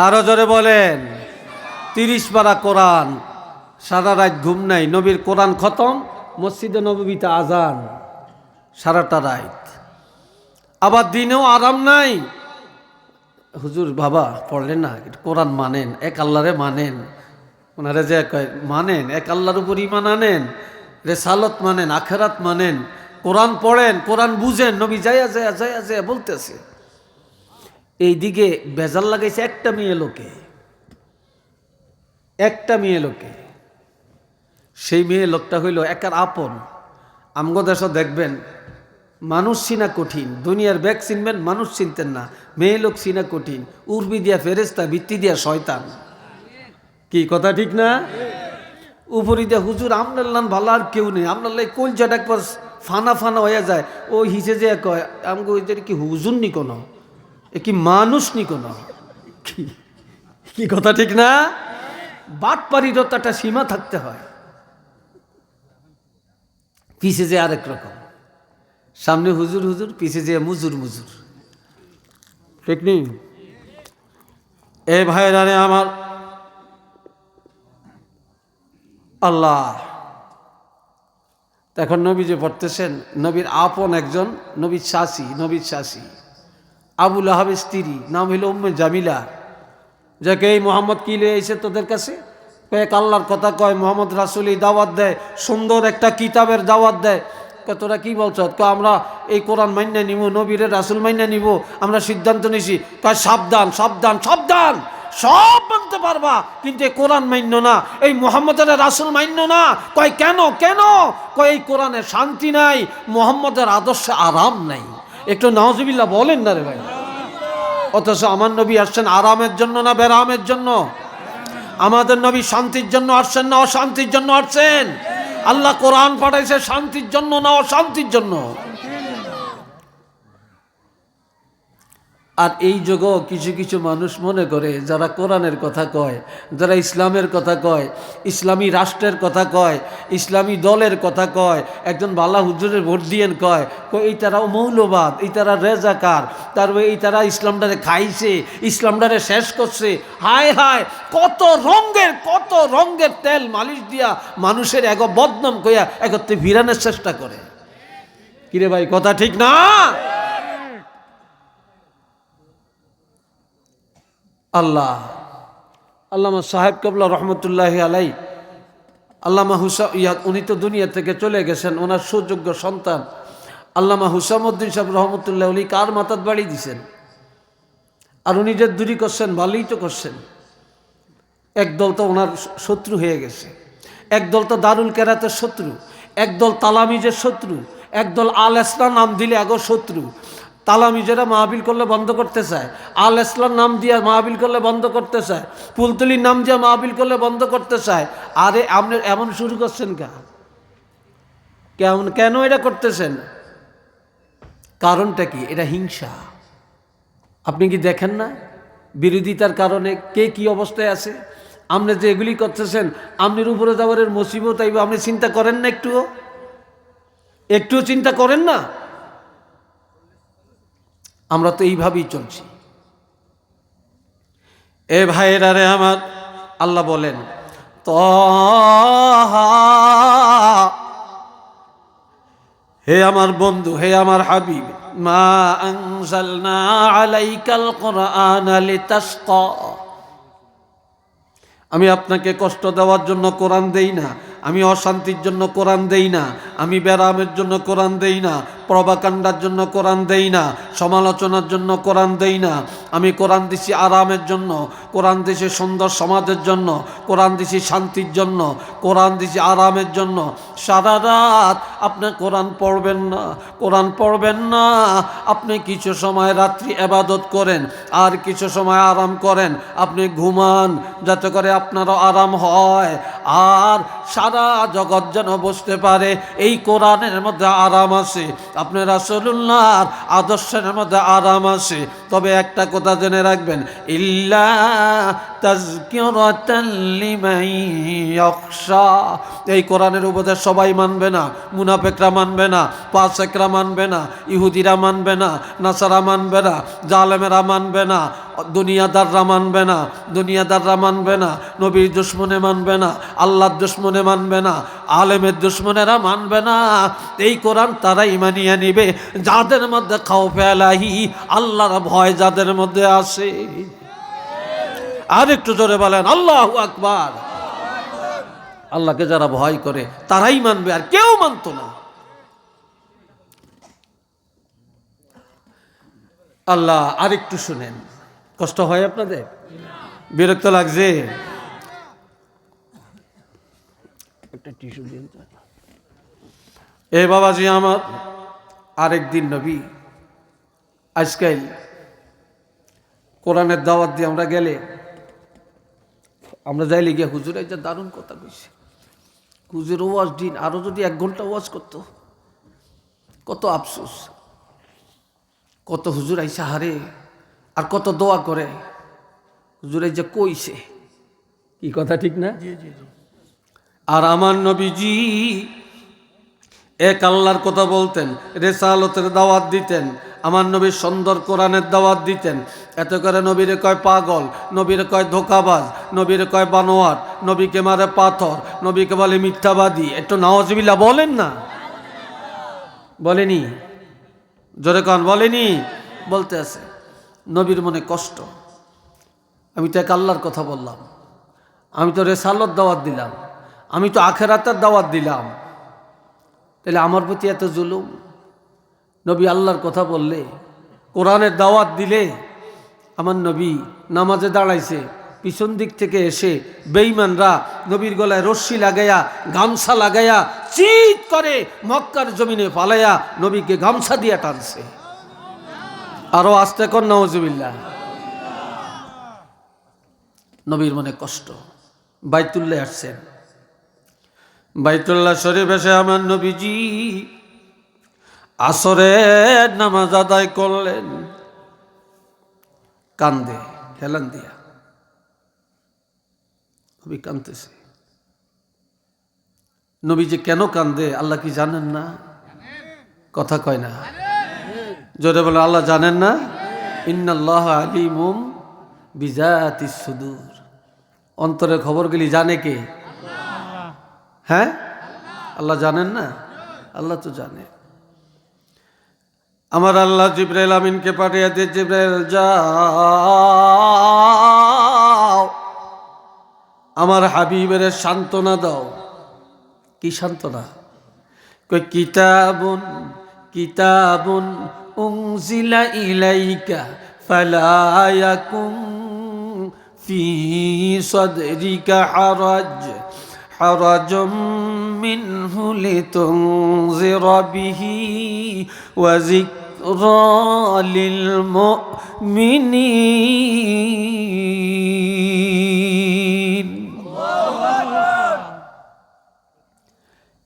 আরো জোরে বলেন। 30 পারা কোরআন। সারা রাত ঘুম নাই, নবীর কোরআন খতম, মসজিদে নববীতে আজান সারাটা রাত। আবার দিনেও আরাম নাই। হুজুর বাবা পড়লেন না, কোরআন মানেন, এক আল্লাহরে মানেন। ওনারা যে কয় মানেন, এক আল্লাহর উপর ঈমান আনেন, রেসালত মানেন, আখেরাত মানেন, কোরআন পড়েন, কোরআন বুঝেন। নবী যাইয়া যাইয়া যাইয়া যাইয়া বলতেছে। এইদিকে বেজাল লাগাইছে একটা মেয়ে লোকে, একটা মেয়ে লোকে। সেই মেয়ে লোকটা হইল একার আপন। আমগো দেশ দেখবেন মানুষ চিনা কঠিন, দুনিয়ার ব্যাগ চিনবেন, মানুষ চিনতেন না। মেয়ে লোক চিনা কঠিন, উর্বি দিয়া ফেরেস্তা, ভিত্তি দিয়া শয়তান। কি কথা ঠিক না? উপরি দিয়া হুজুর আপনার লান ভালো আর কেউ নেই, আপনার লাই কলজাটা একবার ফানা ফানা হয়ে যায়। ও হিসে যে কয় আমগো ওই কি হুজুর নি কোনো, এ কি মানুষ নি কোনো? কি কথা ঠিক না? বাটপাড়িরও তো একটা সীমা থাকতে হয়। পিছে যে আরেক রকম, সামনে হুজুর হুজুর, পিছে যে মুজুর মুজুর, ঠিক নেই? এ ভাইরা রে আমার, আল্লাহ। এখন নবী যে পড়তেছেন, নবীর আপন একজন, নবীর শাসি আবুল আহাবের স্ত্রী, নাম হইল উম্মে জামিলা, যাকে এই মোহাম্মদ কি লিয়ে এসে তোদের কাছে কয়েক আল্লাহর কথা কয়, মোহাম্মদ রাসূলি দাওয়াত দেয়, সুন্দর একটা কিতাবের দাওয়াত দেয়। তোরা কি বলছ? আমরা এই কোরআন মাইন্যা নিব, নবীর রাসূল মাইন্যা নিব, আমরা সিদ্ধান্ত নিছি। কয় সাবধান সাবধান সাবধান, সব মানতে পারবা কিন্তু এই কোরআন মান্য না, এই মুহাম্মদের রাসূল মান্য না। কয় কেন কেন? কয় এই কোরআনে শান্তি নাই, মুহাম্মদের আদর্শে আরাম নাই। একটু নাউজুবিল্লাহ বলেন না রে ভাই। অথচ আমার নবী আসছেন আরামের জন্য না বেরামের জন্য? আমাদের নবী শান্তির জন্য আসছেন না অশান্তির জন্য আসছেন? আল্লাহ কোরআন পাঠাইছে শান্তির জন্য না অশান্তির জন্য? আর এই যুগও কিছু কিছু মানুষ মনে করে, যারা কোরআনের কথা কয়, যারা ইসলামের কথা কয়, ইসলামী রাষ্ট্রের কথা কয়, ইসলামী দলের কথা কয়, একজন বালা হুজুরের ভোট দিয়েন কয়, এই তারাও মৌলবাদ, এই তারা রেজাকার, তারপরে এই তারা ইসলামটারে খাইছে, ইসলামটারে শেষ করছে। হায় হায়, কত রঙের তেল মালিশ দিয়া মানুষের এগো বদনাম কইয়া একত্রে ভিড়ানোর চেষ্টা করে। কিরে ভাই, কথা ঠিক না? আল্লাহ, আল্লামা সাহেব কেবলা রহমতুল্লাহি আলাই, আল্লামা উনি তো দুনিয়া থেকে চলে গেছেন। ওনার সুযোগ্য সন্তান আল্লামা হুসামউদ্দিন সাহেব রহমতুল্লাহ আলী কার মাথাত বাড়ি দিছেন। আর উনি যে দূরী করছেন, ভালোই তো করছেন। একদল তো ওনার শত্রু হয়ে গেছে, একদল তো দারুল কেরাতের শত্রু, একদল তালামিজের শত্রু, একদল আল ইসলাম নাম দিলে আগো শত্রু। তালামিজেরা মাহবিল করলে বন্ধ করতে চায়, আল ইসলাম নাম দিয়ে মাহবিল করলে বন্ধ করতে চায়, ফুলতলির নাম দিয়ে মাহবিল করলে বন্ধ করতে চায়। আরে আপনি এমন শুরু করছেন কেন এটা করতেছেন? কারণটা কি? এটা হিংসা। আপনি কি দেখেন না বিরোধিতার কারণে কে কি অবস্থায় আছে? আপনি যে এগুলি করতেছেন, আপনার উপরে যাওয়ার মুসিবত আইব, আপনি চিন্তা করেন না? একটুও চিন্তা করেন না? আমরা তো এইভাবেই চলছি। এ ভাইরা রে আমার, আল্লাহ বলেন তাহা, হে আমার বন্ধু, হে আমার হাবিব, মা আনজালনা আলাইকাল কুরআনা লিতাশকা, আমি আপনাকে কষ্ট দেওয়ার জন্য কোরআন দেই না, আমি অশান্তির জন্য কোরআন দেই না, আমি ব্যারামের জন্য কোরআন দেই না, প্রভাকাণ্ডার জন্য কোরআন দেই না, সমালোচনার জন্য কোরআন দেই না। আমি কোরআন দিছি আরামের জন্য, কোরআন দিছি সুন্দর সমাজের জন্য, কোরআন দিছি শান্তির জন্য, কোরআন দিছি আরামের জন্য। সারা রাত আপনি কোরআন পড়বেন না, কোরআন পড়বেন না, আপনি কিছু সময় রাত্রি ইবাদত করেন আর কিছু সময় আরাম করেন, আপনি ঘুমান যাতে করে আপনারও আরাম হয় আর সারা জগৎ যেন বুঝতে পারে এই কোরআনের মধ্যে আরাম আছে, আপনার রাসূলুল্লাহর আদর্শের মধ্যে আরাম আছে। তবে একটা কথা জেনে রাখবেন, ইল্লা তাযকিরাতাল লিমান ইয়াখশা, এই কোরআনের উপদেশ সবাই মানবে না, মুনাফিকরা মানবে না, ফাসিকরা মানবে না, ইহুদিরা মানবে না, নাসারা মানবে না, জালেমেরা মানবে না, দুনিয়াদাররা মানবে না, দুনিয়াদাররা মানবে না, নবীর দুশমনে মানবে না, আল্লাহর দুশমনে মানবে না, আলেমের দুশমনেরা মানবে না। এই কোরআন তারাই মানিয়ে নিবে যাদের মধ্যে খাউফে আলাহি, আল্লাহর ভয় যাদের মধ্যে আসে। আর একটু জোরে বলেন আল্লাহু আকবার। আল্লাহকে যারা ভয় করে তারাই মানবে, আর কেউ মানতো না। আল্লাহ আরেকটু শুনেন, কষ্ট হয় আপনাদের? বিরক্ত লাগছে? একটা টিস্যু দিন। এ বাবাজি আমার, আরেকদিন নবী আজকাল কোরআনের দাওয়াত দিয়ে আমরা গেলে, আমরা যাইলে গিয়ে হুজুর এই যে দারুণ কথা কইছে, হুজুর ওয়াজ দিন, আরো যদি 1 ঘন্টা ওয়াজ করতো, কত আফসোস। কত হুজুর আইসা হারে, আর কত দোয়া করে, হুজুর এই যে কইছে, কি কথা ঠিক না? আর আমার নবীজি এক আল্লাহর কথা বলতেন, রেসালতের দাওয়াত দিতেন, আমার নবী সুন্দর কোরআনের দাওয়াত দিতেন। এত করে নবীরে কয় পাগল, নবীরে কয় ধোকাবাজ, নবীরে কয় বানোয়াট, নবীকে মারে পাথর, নবীকে বলে মিথ্যাবাদী। একটু নাউজুবিল্লাহ বলেন না? বলেনি? জোরে কান বলেনি? বলতে আছে। নবীর মনে কষ্ট, আমি তো এক আল্লাহর কথা বললাম, আমি তো রেসালত দাওয়াত দিলাম, আমি তো আখেরাতের দাওয়াত দিলাম, তাহলে আমার প্রতি এত জুলুম? নবী আল্লাহর কথা বললে, কোরআনের দাওয়াত দিলে, আমার নবী নামাজে দাঁড়াইছে, পিছন দিক থেকে এসে বেঈমানরা নবীর গলায় রশ্মি লাগাইয়া, গামছা লাগাইয়া, চিৎ করে মক্কার জমিনে ফালাইয়া নবীকে গামছা দিয়া টানছে। আরো আস্তে কর নাউজুবিল্লাহ। নবীর মনে কষ্ট। বাইতুল্লাহ আসছেন, বাইতুল্লাহ শরীফ এসে আমার নবীজি আসরের নামাজ আদায় করলেন, কান্দে হেলান দিয়া, নবী কান্দতেছে। নবী যে কেন কান্দে আল্লাহ কি জানেন না? কথা কয় না, জোরে বলে আল্লাহ জানেন না? ইন্নাল্লাহ আলিমুম বিজাতিস সুদূর, অন্তরের খবরগুলি জানে কে? হ্যাঁ, আল্লাহ জানেন না? আল্লাহ তো জানে। আমার আল্লাহ জিবরাইল আমিনকে পাঠিয়ে দিয়ে, জিবরাইল যাও আমার হাবিবের সান্ত্বনা দাও। কি সান্ত্বনা? কই কিতাবুন কিতাবুন উনজিলা ইলাইকা ফালা ইয়াকুন ফি সাদরিকা হারাজুম মিনহু লিতুনজিরা বিহি ওয়া যিকরা লিল মুমিনিন।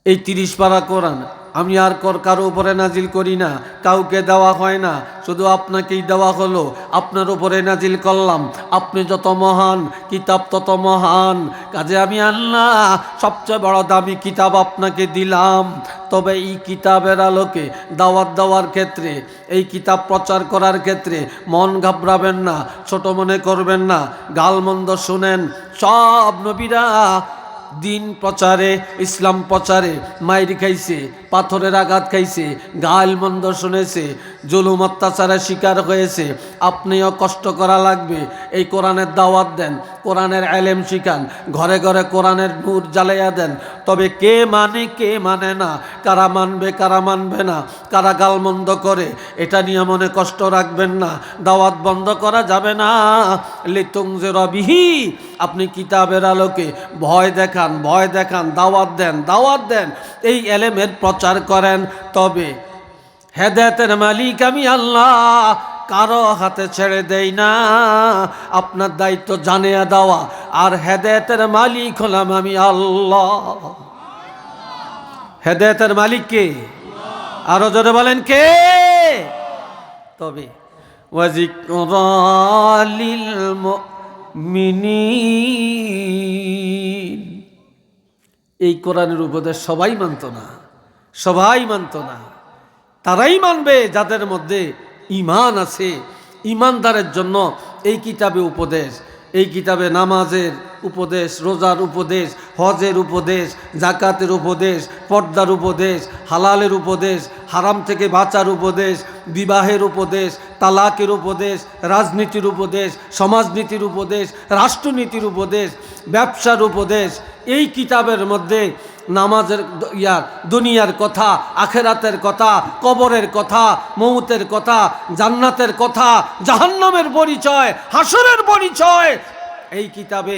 এই 30 পারা কোরআন আমি আর কারো উপরে নাজিল করি না, কাউকে দেওয়া হয় না, শুধু আপনাকেই দেওয়া হলো, আপনার উপরে নাজিল করলাম। আপনি যত মহান, কিতাব তত মহান। কাজে আমি আল্লাহ সবচেয়ে বড় দামি কিতাব আপনাকে দিলাম। তবে এই কিতাবের আলোকে দাওয়াত দেওয়ার ক্ষেত্রে, এই কিতাব প্রচার করার ক্ষেত্রে মন ঘাবড়াবেন না, ছোট মনে করবেন না, গালমন্দ শুনেন। সব নবীরা দিন প্রচারে, ইসলাম প্রচারে মাইর খাইছে, পাথরের আঘাত খাইছে, গাল মন্দ শুনেছে, জুলুম অত্যাচারের শিকার হয়েছে। আপনিও কষ্ট করা লাগবে। এই কোরআনের দাওয়াত দেন, কোরআনের এলেম শিখান, ঘরে ঘরে কোরআনের নূর জ্বালাইয়া দেন। তবে কে মানে কে মানে না, কারা মানবে কারা মানবে না, কারা গালমন্দ করে, এটা নিয়ে মনে কষ্ট রাখবেন না। দাওয়াত বন্ধ করা যাবে না। লিতুনজিরা বিহি, আপনি কিতাবের আলোকে ভয় দেখান, ভয় দেখান, দাওয়াত দেন, দাওয়াত দেন, এই এলেমের প্রচার করেন। তবে হেদায়েতের মালিক আমি আল্লাহ, কারো হাতে ছেড়ে দেই না। আপনার দায়িত্ব জানিয়ে দেওয়া, আর হেদায়েতের মালিক হলাম আমি আল্লাহ। হেদায়েতের মালিক কে? আরো জোরে বলেন কে? তবে ওয়াজিকরা লিল মুমিনিন, এই কোরআনের উপদেশ সবাই মানত না, সবাই মানত না। তারাই মানবে যাদের মধ্যে ঈমান আছে। ঈমানদারের জন্য এই কিতাবে উপদেশ, এই কিতাবে নামাজের উপদেশ, রোজার উপদেশ, হজের উপদেশ, জাকাতের উপদেশ, পর্দার উপদেশ, হালালের উপদেশ, হারাম থেকে বাঁচার উপদেশ, বিবাহের উপদেশ, তালাকের উপদেশ, রাজনীতির উপদেশ, সমাজনীতির উপদেশ, রাষ্ট্রনীতির উপদেশ, ব্যবসার উপদেশ। এই কিতাবের মধ্যে নামাজের দুনিয়ার কথা, আখেরাতের কথা, কবরের কথা, মৌতের কথা, জান্নাতের কথা, জাহান্নামের পরিচয়, হাসরের পরিচয়। এই কিতাবে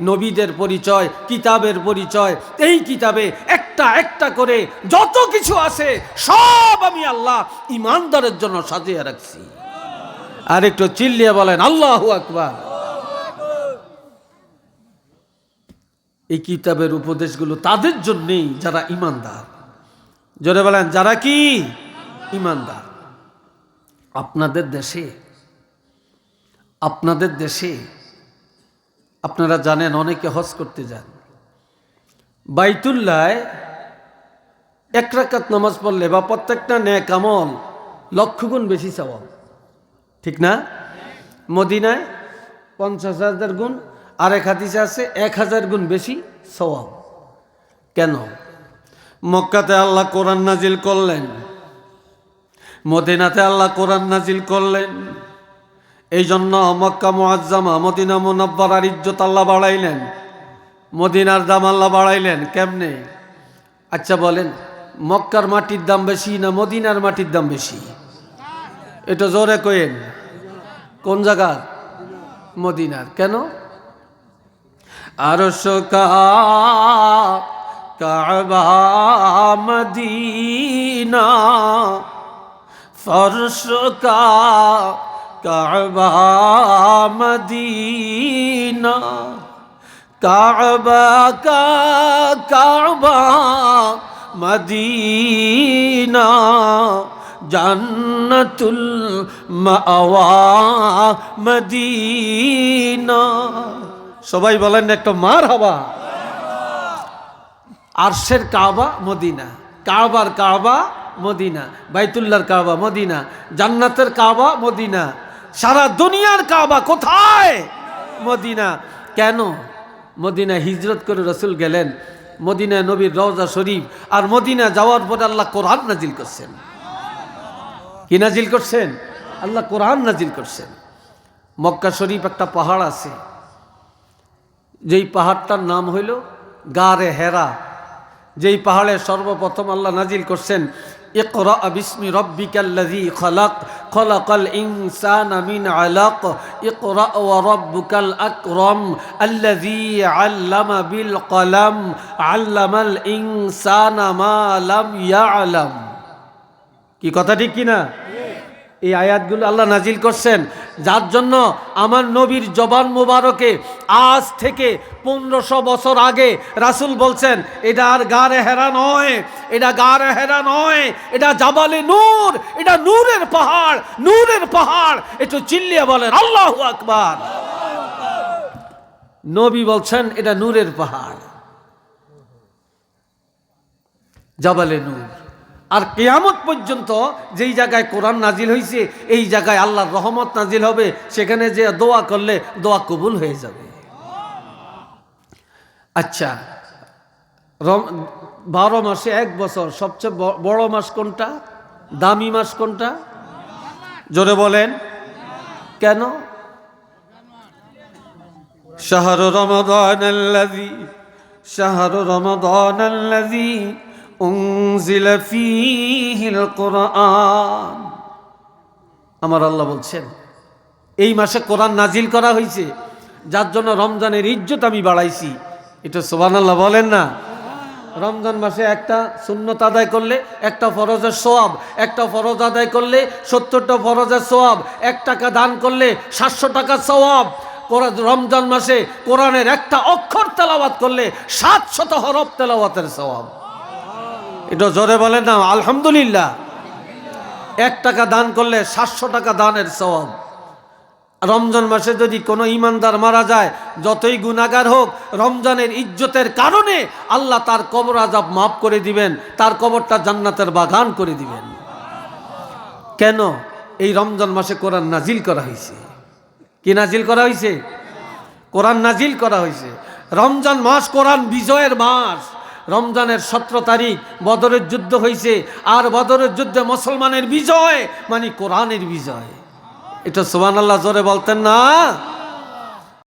নবীদের পরিচয়, কিতাবের পরিচয়। এই কিতাবে একটা একটা করে যত কিছু আছে সব আমি আল্লাহ ঈমানদারের জন্য সাজিয়ে রাখছি। আর একটু চিল্লিয়ে বলেন আল্লাহু আকবার। এই কিতাবের উপদেশগুলো তাদের জন্যই যারা ঈমানদার। জোরে বলেন যারা কি ঈমানদার। আপনাদের দেশে আপনারা জানেন অনেকে হজ করতে যান। বাইতুল্লায় এক রাকাত নামাজ পড়লে বা প্রত্যেকটা নেক আমল লক্ষ গুণ বেশি সওয়াব, ঠিক না? মদিনায় 50,000 গুণ, আর এক হাদিসে আছে 1000 গুণ বেশি সওয়াব। কেন? মক্কাতে আল্লাহ কোরআন নাজিল করলেন, মদিনাতে আল্লাহ কোরআন নাজিল করলেন। এই জন্য মক্কা মুআজ্জামা, মদিনা মুনাব্বারার ইজ্জত আল্লাহ বাড়াইলেন, মদিনার দাম আল্লাহ বাড়াইলেন। কেমনে? আচ্ছা বলেন, মক্কার মাটির দাম বেশি না মদিনার মাটির দাম বেশি? এটা জোরে কইেন। কোন জায়গার? মদিনার। কেন? আরশ কাবা মদিনা, ফরশ কাবা মদিনা, কাবা মদিনা, জান্নাতুল মাওয়া মদিনা। সবাই বলেন একটা মারহাবা। আরশের কাবা মদিনা, কাবার কাবা মদিনা, বাইতুল্লাহর কাবা মদিনা, জান্নাতের কাবা মদিনা, সারা দুনিয়ার কাবা কোথায়? মদিনা। কেন? মদিনা হিজরত করে রাসূল গেলেন, মদিনায় নবীর রওজা শরীফ, আর মদিনা যাওয়ার পরে আল্লাহ কোরআন নাজিল করছেন। কি নাজিল করছেন? আল্লাহ কোরআন নাজিল করছেন। মক্কা শরীফ একটা পাহাড় আছে, যেই পাহাড়টার নাম হইল গারে হেরা। যেই পাহাড়ে সর্বপ্রথম আল্লাহ নাজিল করছেন ইকরা বিসমি রাব্বিকাল্লাযী খালাক, খালাকাল ইনসানা মিন আলাক, ইকরা ওয়া রাব্বুকাল আকরাম, আল্লাযী আল্লামা বিল কলম, আল্লামাল ইনসানা মা লাম ইয়ালাম। কি কথা ঠিক কিনা? এই আয়াতগুলো আল্লাহ নাজিল করছেন যার জন্য আমার নবীর জবান মুবারকে আজ থেকে 1500 বছর আগে রাসূল বলছেন, এটা আর গারে হেরা নয়, এটা গারে হেরা নয়, এটা জাবালে নূর, এটা নূরের পাহাড়, নূরের পাহাড়। একটু চিল্লিয়ে বলেন আল্লাহু আকবার। নবী বলছেন এটা নূরের পাহাড়, জাবালে নূর। আর কিয়ামত পর্যন্ত যেই জায়গায় কোরআন নাজিল হয়েছে এই জায়গায় আল্লাহর রহমত নাজিল হবে, সেখানে যে দোয়া করলে দোয়া কবুল হয়ে যাবে। আচ্ছা, 12 মাসে 1 বছর সবচেয়ে বড় মাস কোনটা, দামি মাস কোনটা? জোরে বলেন কেন? শাহরু রমাদানাল্লাযী উনজিলা ফীহিল কুরআন। আমার আল্লাহ বলছেন এই মাসে কোরআন নাজিল করা হয়েছে, যার জন্য রমজানের ইজ্জত আমি বাড়াইছি। এটা সুবহানাল্লাহ বলেন না? রমজান মাসে একটা সুন্নত আদায় করলে একটা ফরজের সওয়াব, একটা ফরজ আদায় করলে 70টা ফরজের সওয়াব, 1 টাকা দান করলে 700 টাকার সওয়াব। রমজান মাসে কোরআনের একটা অক্ষর তেলাওয়াত করলে 700 হরফ তেলাওয়াতের সওয়াব। এটা জোরে বলেন না আলহামদুলিল্লাহ। 1 টাকা দান করলে 700 টাকা দানের সওয়াব। রমজান মাসে যদি কোনো ইমানদার মারা যায়, যতই গুনাহগার হোক, রমজানের ইজ্জতের কারণে আল্লাহ তার কবর আযাব মাফ করে দিবেন, তার কবরটা জান্নাতের বাগান করে দিবেন। কেন? এই রমজান মাসে কোরআন নাজিল করা হয়েছে। কি নাজিল করা হয়েছে? কোরআন নাজিল করা হয়েছে। রমজান মাস কোরআন বিজয়ের মাস। রমজানের 17 তারিখ বদরের যুদ্ধ হয়েছে, আর বদরের যুদ্ধে মুসলমানের বিজয় মানে কোরআনের বিজয়। এটা সুবহানাল্লাহ জোরে বলতেন না?